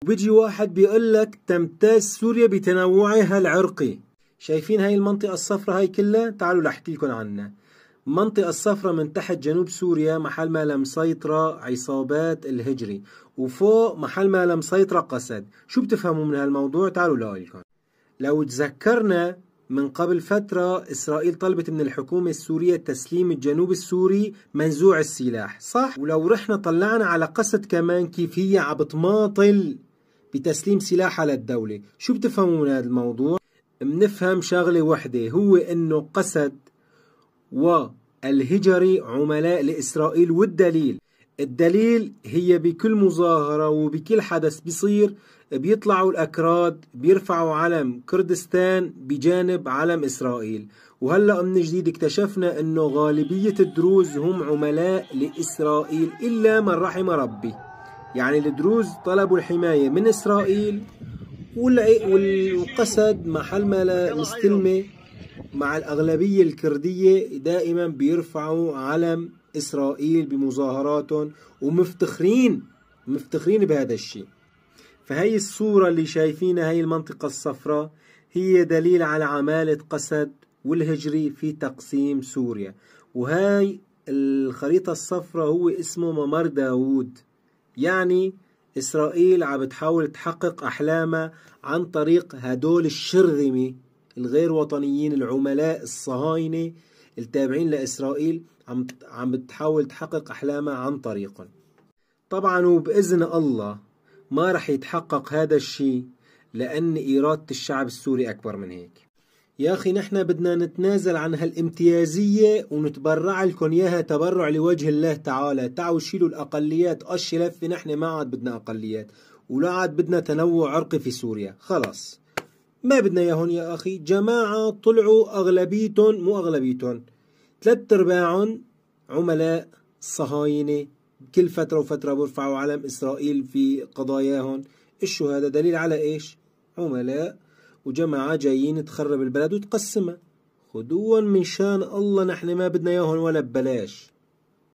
وبيجي واحد بيقول لك تمتاز سوريا بتنوعها العرقي. شايفين هاي المنطقة الصفراء هاي كلها؟ تعالوا لأحكي لكم عنها. المنطقة الصفراء من تحت جنوب سوريا محل ما مسيطرة عصابات الهجري، وفوق محل ما مسيطرة قسد. شو بتفهموا من هالموضوع؟ تعالوا لأقولكم. لو تذكرنا من قبل فترة إسرائيل طلبت من الحكومة السورية تسليم الجنوب السوري منزوع السلاح، صح؟ ولو رحنا طلعنا على قسد كمان كيف هي عبتماطل بتسليم سلاحها للدولة. شو بتفهموا من هذا الموضوع؟ بنفهم شغلة وحدة، هو إنه قسد والهجري عملاء لإسرائيل. والدليل هي بكل مظاهرة وبكل حدث بيصير بيطلعوا الأكراد بيرفعوا علم كردستان بجانب علم إسرائيل. وهلأ من جديد اكتشفنا انه غالبية الدروز هم عملاء لإسرائيل إلا من رحم ربي. يعني الدروز طلبوا الحماية من إسرائيل، والقسد محل ما مستلمة مع الأغلبية الكردية دائما بيرفعوا علم إسرائيل بمظاهراتهم، ومفتخرين بهذا الشيء. فهي الصورة اللي شايفينها، هي المنطقة الصفراء، هي دليل على عمالة قسد والهجري في تقسيم سوريا. وهاي الخريطة الصفراء هو اسمه ممر داوود. يعني إسرائيل عم بتحاول تحقق أحلامها عن طريق هدول الشرذمة الغير وطنيين، العملاء الصهاينة التابعين لإسرائيل، عم بتحاول تحقق أحلامها عن طريقهم. طبعا وبإذن الله ما رح يتحقق هذا الشيء، لأن إرادة الشعب السوري أكبر من هيك. يا أخي نحن بدنا نتنازل عن هالامتيازية ونتبرع لكم إياها تبرع لوجه الله تعالى. تعالوا شيلوا الأقليات، قش لفة، نحن ما عاد بدنا أقليات ولا عاد بدنا تنوع عرقي في سوريا، خلاص ما بدنا إياهم يا أخي. جماعة طلعوا أغلبيتهم، مو أغلبيتهم، 3/4 عملاء صهاينة، كل فترة وفترة بيرفعوا علم إسرائيل في قضاياهم. إيش هذا دليل على إيش؟ عملاء وجماعة جايين تخرب البلد وتقسمها. خدوهم من شان الله، نحن ما بدنا إياهم ولا ببلاش.